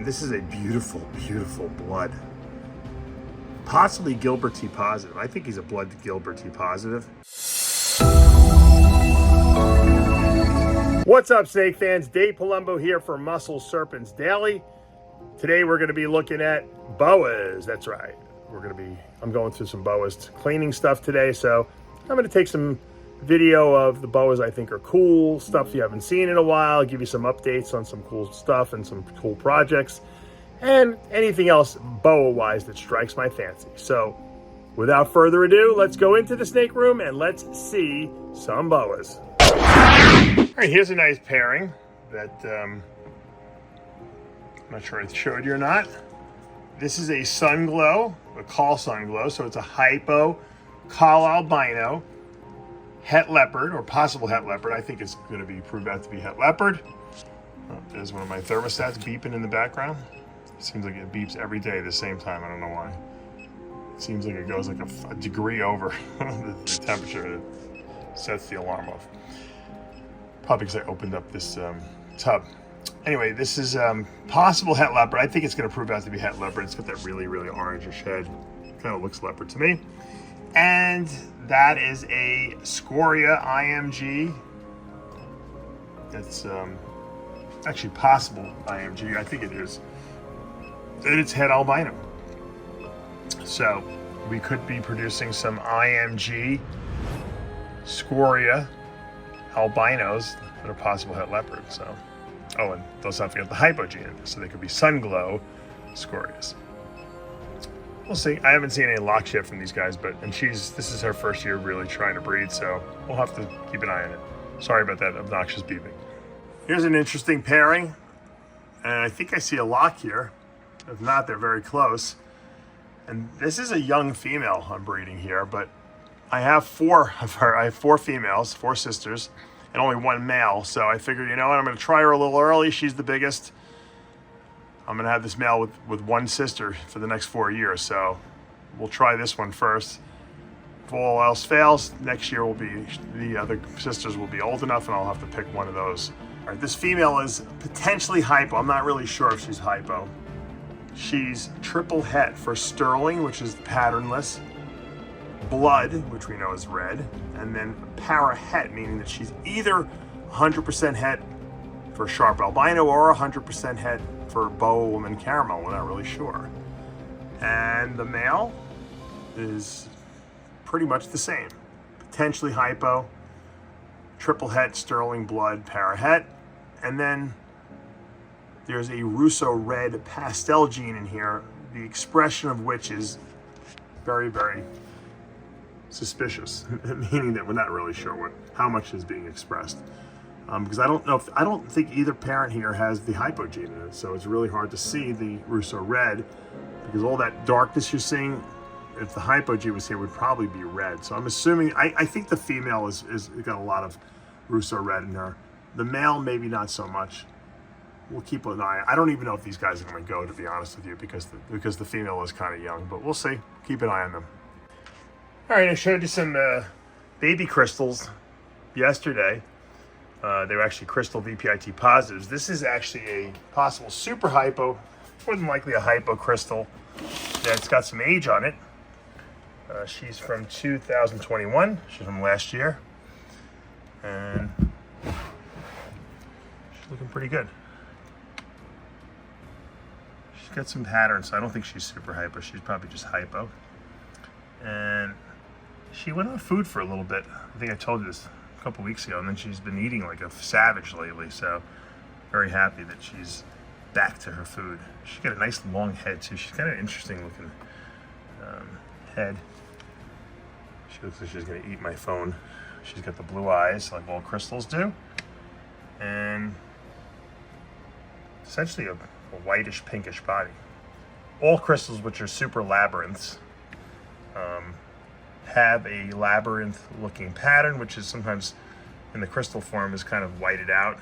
this is a beautiful, beautiful blood. Possibly Gilbert T positive. I think he's a blood Gilbert T positive. What's up, snake fans? Dave Palumbo here for Muscle Serpents Daily. Today we're going to be looking at boas. That's right. I'm going through some boas cleaning stuff today, so I'm going to take some video of the boas I think are cool, stuff you haven't seen in a while, give you some updates on some cool stuff and some cool projects, and anything else boa-wise that strikes my fancy. So without further ado, let's go into the snake room and let's see some boas. All right, here's a nice pairing that I'm not sure I showed you or not. This is a sun glow, a call sun glow, so it's a hypo call albino het leopard, or possible het leopard. I think it's going to be proved out to be het leopard. There's one of my thermostats beeping in the background. It seems like it beeps every day at the same time. I don't know why. It seems like it goes like a degree over the temperature that sets the alarm off. Probably because I opened up this tub. Anyway, this is possible het leopard. I think it's going to prove out to be het leopard. It's got that really, really orangish head. Kind of looks leopard to me. And that is a scoria IMG. That's actually possible IMG. I think it is. And it's het albino. So we could be producing some IMG scoria albinos that are possible het leopard. So, oh, and let's not forget the hypo gene. So they could be sun glow scorias. We'll see. I haven't seen any locks yet from these guys, this is her first year really trying to breed, so we'll have to keep an eye on it. Sorry about that obnoxious beeping. Here's an interesting pairing, and I think I see a lock here. If not, they're very close. And this is a young female I'm breeding here, but I have four of her. I have four females, four sisters, and only one male. So I figured, you know what, I'm going to try her a little early. She's the biggest. I'm going to have this male with one sister for the next 4 years, so we'll try this one first. If all else fails, next year the other sisters will be old enough and I'll have to pick one of those. All right, this female is potentially hypo. I'm not really sure if she's hypo. She's triple het for sterling, which is patternless, blood, which we know is red, and then para het, meaning that she's either 100% het for sharp albino or 100% het for boa woman caramel. We're not really sure. And the male is pretty much the same. Potentially hypo, triple het, sterling blood, para het. And then there's a Russo red pastel gene in here, the expression of which is very, very suspicious, meaning that we're not really sure how much is being expressed. Because I don't think either parent here has the hypo gene in it, so it's really hard to see the Russo red, because all that darkness you're seeing, if the hypo gene was here, would probably be red. So I'm assuming, I think the female is got a lot of Russo red in her. The male, maybe not so much. We'll keep an eye. I don't even know if these guys are going to go, to be honest with you, because the female is kind of young, but we'll see. Keep an eye on them. All right, I showed you some baby crystals yesterday. They were actually crystal VPIT positives. This is actually a possible super hypo, more than likely a hypo crystal that's got some age on it. She's from 2021. She's from last year. And she's looking pretty good. She's got some patterns, so I don't think she's super hypo. She's probably just hypo. And she went on food for a little bit. I think I told you this a couple weeks ago, and then she's been eating like a savage lately, so very happy that she's back to her food. She's got a nice long head too. She's got an interesting looking head. She looks like she's gonna eat my phone. She's got the blue eyes like all crystals do, and essentially a whitish pinkish body. All crystals, which are super labyrinths, have a labyrinth looking pattern, which is sometimes in the crystal form is kind of whited out,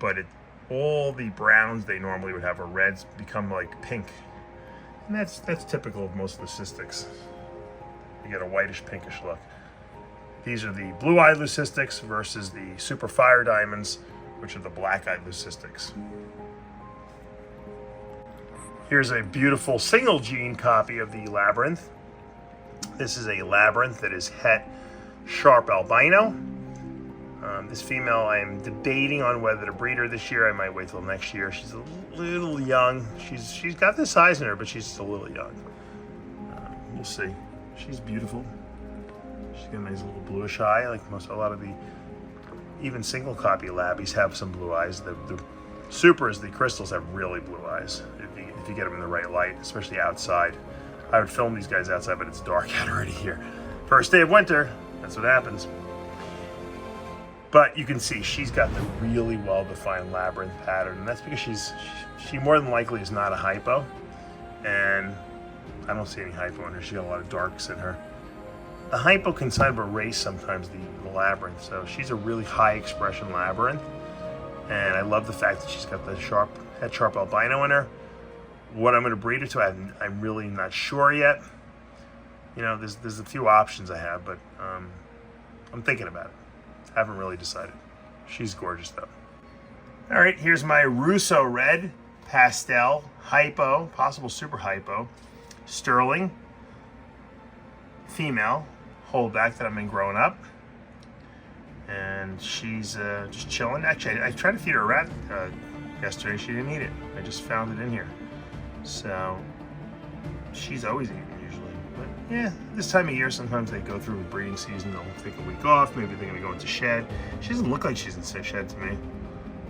but all the browns they normally would have, or reds, become like pink, and that's typical of most of the cystics. You get a whitish pinkish look. These are the blue-eyed leucistics versus the super fire diamonds, which are the black-eyed leucistics. Here's a beautiful single gene copy of the Labyrinth. This is a Labyrinth that is het sharp albino. This female, I'm debating on whether to breed her this year. I might wait till next year. She's a little young. She's got the size in her, but she's still a little young. We'll see. She's beautiful. She's got a nice little bluish eye, like a lot of the even single copy Labys have some blue eyes. The supers, the crystals, have really blue eyes if you get them in the right light, especially outside. I would film these guys outside, but it's dark out already here. First day of winter, that's what happens. But you can see she's got the really well-defined Labyrinth pattern, and that's because she more than likely is not a hypo, and I don't see any hypo in her. She's got a lot of darks in her. The hypo can kind of erase sometimes the Labyrinth, so she's a really high expression Labyrinth, and I love the fact that she's got the het sharp albino in her. What I'm going to breed her to, I'm really not sure yet. You know, there's a few options I have, but I'm thinking about it. Haven't really decided. She's gorgeous though. All right, here's my Russo red, pastel, hypo, possible super hypo, sterling, female, holdback that I've been growing up. And she's just chilling. Actually, I tried to feed her a rat yesterday. She didn't eat it. I just found it in here. So she's always eating usually. But yeah, this time of year, sometimes they go through a breeding season. They'll take a week off. Maybe they're going to go into shed. She doesn't look like she's in shed to me.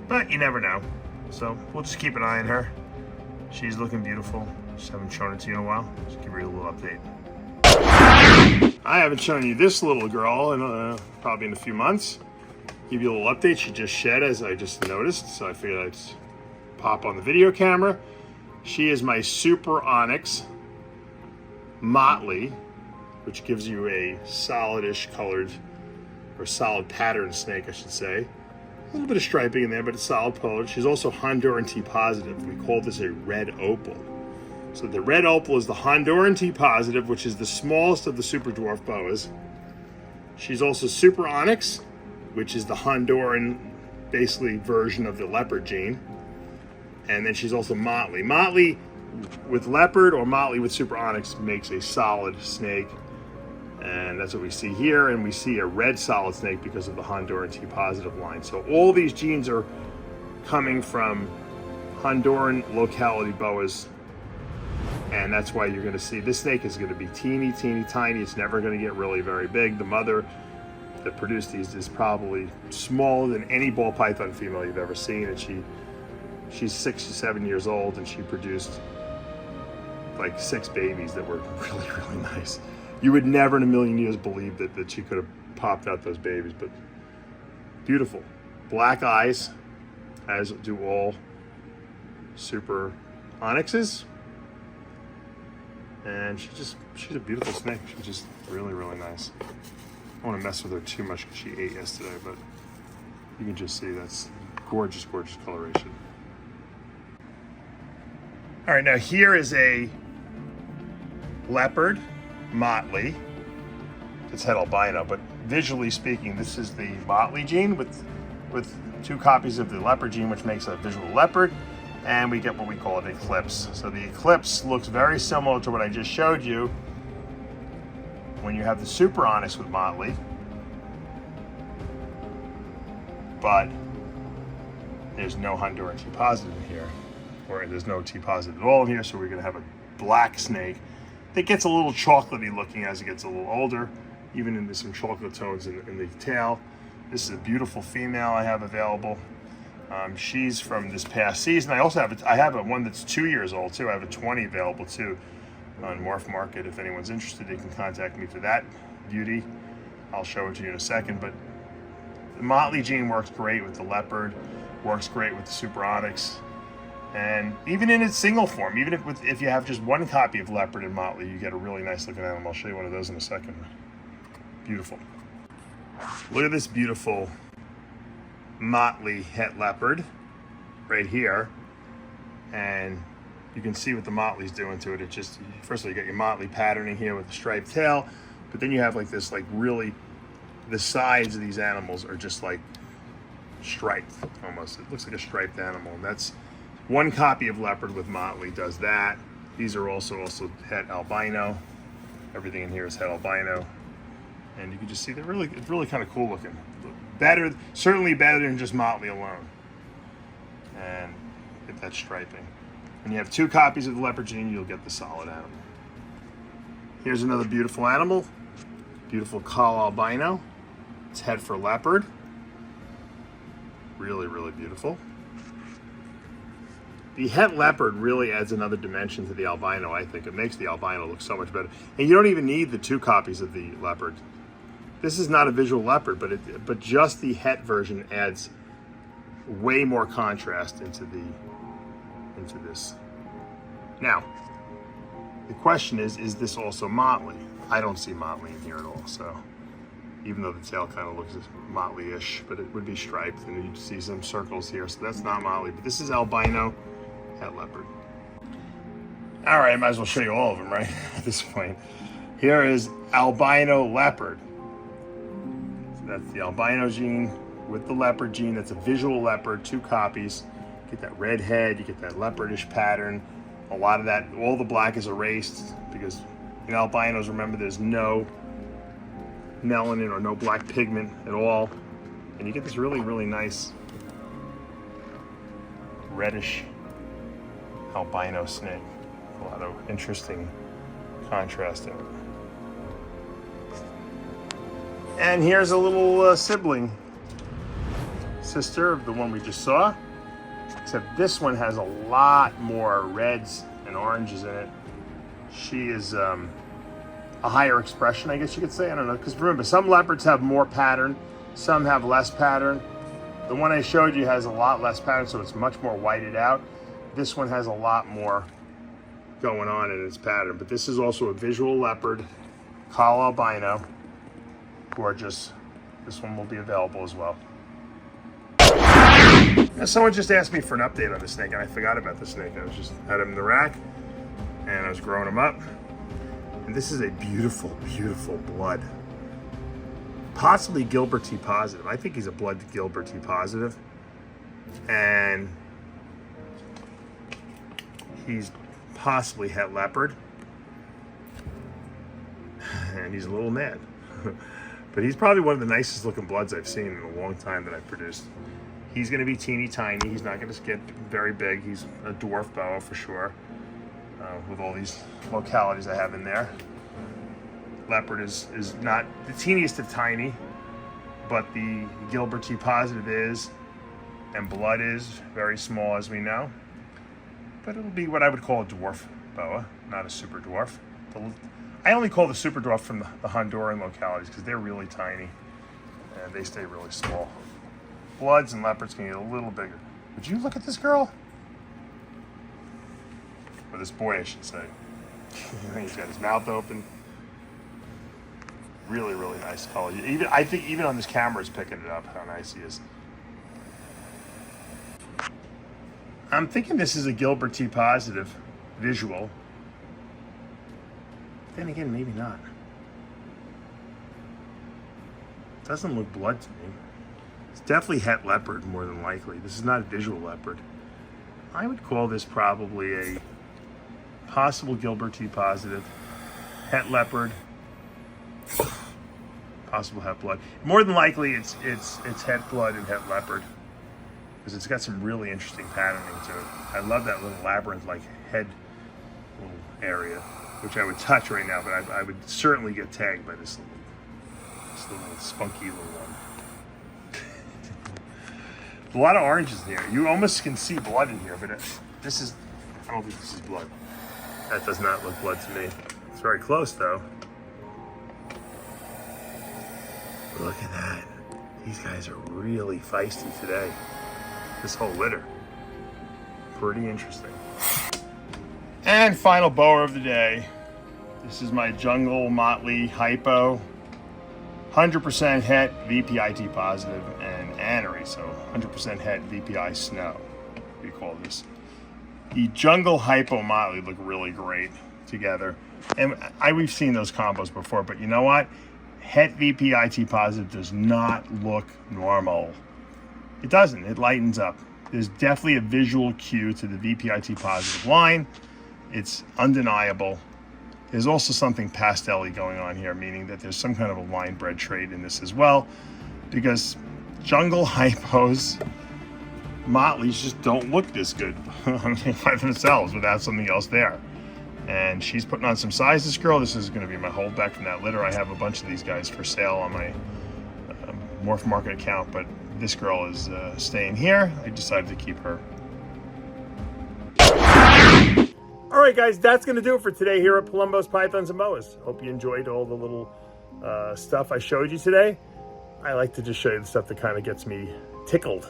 But you never know. So we'll just keep an eye on her. She's looking beautiful. Just haven't shown it to you in a while. Just give her a little update. I haven't shown you this little girl in probably in a few months. Give you a little update. She just shed, as I just noticed, so I figured I'd pop on the video camera. She is my Super ONYX Motley, which gives you a solidish colored, or solid pattern snake, I should say. A little bit of striping in there, but it's solid colored. She's also Honduran T positive. We call this a red opal. So the red opal is the Honduran T positive, which is the smallest of the super dwarf boas. She's also Super ONYX, which is the Honduran, basically, version of the leopard gene. And then she's also Motley. Motley with leopard or Motley with Super ONYX makes a solid snake. And that's what we see here. And we see a red solid snake because of the Honduran T positive line. So all these genes are coming from Honduran locality boas. And that's why you're going to see this snake is going to be teeny, teeny, tiny. It's never going to get really very big. The mother that produced these is probably smaller than any ball python female you've ever seen. And she's 6 to 7 years old, and she produced like 6 babies that were really, really nice. You would never in a million years believe that she could have popped out those babies, but beautiful. Black eyes, as do all Super ONYXs. And she's a beautiful snake. She's just really, really nice. I don't want to mess with her too much because she ate yesterday, but you can just see that's gorgeous, gorgeous coloration. All right, now here is a leopard motley. It's het albino, but visually speaking, this is the motley gene with 2 copies of the leopard gene, which makes a visual leopard. And we get what we call an eclipse. So the eclipse looks very similar to what I just showed you when you have the Super ONYX with motley, but there's no Honduran T positive in here, or there's no T positive at all in here. So we're going to have a black snake that gets a little chocolatey looking as it gets a little older, even into some chocolate tones in the tail. This is a beautiful female I have available. She's from this past season. I also have a one that's 2 years old too. I have a 20 available too on Morph Market. If anyone's interested, they can contact me for that beauty. I'll show it to you in a second. But the motley gene works great with the leopard, works great with the Super ONYX, and even in its single form, even if you have just 1 copy of leopard and motley, you get a really nice looking animal. I'll show you one of those in a second. Beautiful. Look at this beautiful motley het leopard right here, and you can see what the motley's doing to it. It just, first of all, you got your motley patterning here with the striped tail, but then you have like this, like really, the sides of these animals are just like striped almost. It looks like a striped animal, and that's One copy of leopard with motley does that. These are also het albino. Everything in here is het albino. And you can just see it's really kind of cool looking. Better, certainly better than just motley alone. And get that striping. When you have 2 copies of the leopard gene, you'll get the solid animal. Here's another beautiful animal. Beautiful call albino. It's het for leopard. Really, really beautiful. The het leopard really adds another dimension to the albino, I think. It makes the albino look so much better. And you don't even need the 2 copies of the leopard. This is not a visual leopard, but just the het version adds way more contrast into this. Now, the question is this also motley? I don't see motley in here at all, so even though the tail kind of looks motley-ish, but it would be striped, and you see some circles here, so that's not motley, but this is albino het leopard. All right, I might as well show you all of them, right, at this point. Here is albino leopard. So that's the albino gene with the leopard gene. That's a visual leopard, 2 copies. You get that red head, you get that leopardish pattern. A lot of that, all the black is erased because in albinos, remember, there's no melanin or no black pigment at all. And you get this really, really nice reddish albino snake. A lot of interesting contrast in it. And here's a little sibling sister of the one we just saw, except this one has a lot more reds and oranges in it. She is a higher expression, I guess you could say. I don't know, because remember, some leopards have more pattern, some have less pattern. The one I showed you has a lot less pattern, so it's much more whited out. This one has a lot more going on in its pattern, but this is also a visual leopard, call albino. Gorgeous. This one will be available as well. Now, someone just asked me for an update on the snake, and I forgot about the snake. I was just had him in the rack, and I was growing him up. And this is a beautiful, beautiful blood. Possibly Gilbert T positive. I think he's a blood Gilbert T positive. And he's possibly het leopard. And he's a little mad. But he's probably one of the nicest looking bloods I've seen in a long time that I've produced. He's going to be teeny tiny. He's not going to get very big. He's a dwarf boa for sure, with all these localities I have in there. Leopard is not the teeniest of tiny, but the Gilbert T positive is, and blood is very small, as we know. But it'll be what I would call a dwarf boa, not a super dwarf. I only call the super dwarf from the Honduran localities because they're really tiny and they stay really small. Bloods and leopards can get a little bigger. Would you look at this girl? Or this boy, I should say. He's got his mouth open. Really, really nice color. I think even on this camera it's picking it up how nice he is. I'm thinking this is a Gilbert T positive visual. Then again, maybe not. Doesn't look blood to me. It's definitely het leopard more than likely. This is not a visual leopard. I would call this probably a possible Gilbert T positive, het leopard, possible het blood. More than likely, it's het blood and het leopard because it's got some really interesting patterning to it. I love that little labyrinth-like head little area, which I would touch right now, but I would certainly get tagged by this little spunky little one. A lot of oranges in here. You almost can see blood in here, but I don't think this is blood. That does not look blood to me. It's very close though. Look at that. These guys are really feisty today. This whole litter. Pretty interesting. And final boa of the day. This is my jungle motley hypo. 100% het, VPIT positive, and anery, so 100% het, VPI snow, we call this. The jungle hypo motley look really great together. And we've seen those combos before, but you know what? Het VPIT positive does not look normal. It doesn't, it lightens up. There's definitely a visual cue to the VPIT positive line. It's undeniable. There's also something pastel-y going on here, meaning that there's some kind of a line bred trait in this as well, because jungle hypos, motleys just don't look this good by themselves without something else there. And she's putting on some size, this girl. This is going to be my holdback from that litter. I have a bunch of these guys for sale on my Morph Market account, but this girl is staying here. I decided to keep her. All right, guys, that's going to do it for today here at Palumbo's Pythons and Boas. Hope you enjoyed all the little stuff I showed you today. I like to just show you the stuff that kind of gets me tickled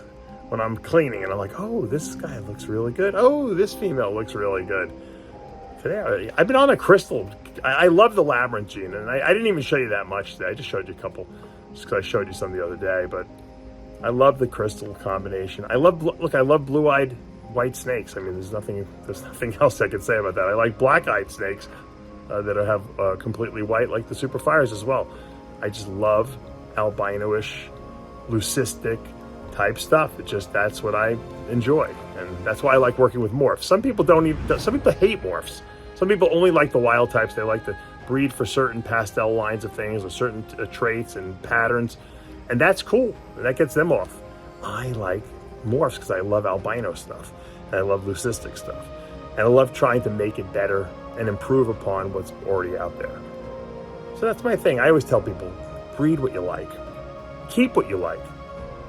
when I'm cleaning, and I'm like, oh, this guy looks really good. Oh, this female looks really good. Today, I've been on a crystal. I love the Labyrinth gene, and I didn't even show you that much today. I just showed you a couple, just because I showed you some the other day, but I love the crystal combination. I love blue-eyed white snakes. I mean, there's nothing else I can say about that. I like black-eyed snakes that have completely white, like the super fires as well. I just love albino-ish, leucistic type stuff. That's what I enjoy, and that's why I like working with morphs. Some people hate morphs. Some people only like the wild types. They like to breed for certain pastel lines of things or certain traits and patterns, and that's cool. That gets them off. I like morphs because I love albino stuff, and I love leucistic stuff, and I love trying to make it better and improve upon what's already out there. So that's my thing. I always tell people, breed what you like, keep what you like,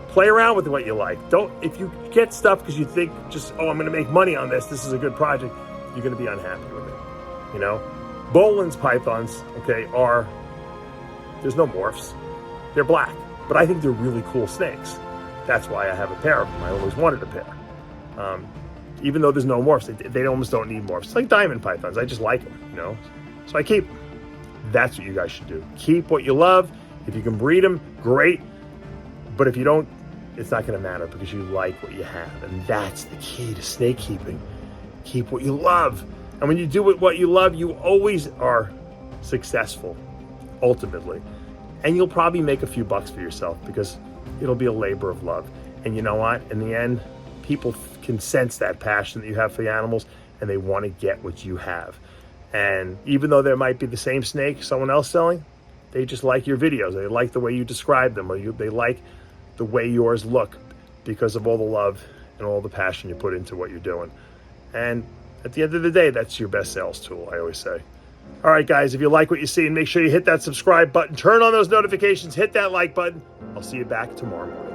play around with what you like. If you get stuff because you think I'm going to make money on this, this is a good project, you're going to be unhappy with it. You know, Boland's pythons, okay, there's no morphs. They're black, but I think they're really cool snakes. That's why I have a pair of them. I always wanted a pair. Even though there's no morphs, they almost don't need morphs. It's like diamond pythons. I just like them, you know, so I keep them. That's what you guys should do. Keep what you love. If you can breed them, great. But if you don't, it's not going to matter because you like what you have. And that's the key to snake keeping. Keep what you love. And when you do what you love, you always are successful, ultimately. And you'll probably make a few bucks for yourself because it'll be a labor of love. And you know what? In the end, people can sense that passion that you have for the animals, and they want to get what you have. And even though there might be the same snake someone else selling, they just like your videos. They like the way you describe them, or they like the way yours look because of all the love and all the passion you put into what you're doing. And at the end of the day, that's your best sales tool, I always say. All right, guys, if you like what you see, make sure you hit that subscribe button, turn on those notifications, hit that like button. I'll see you back tomorrow morning.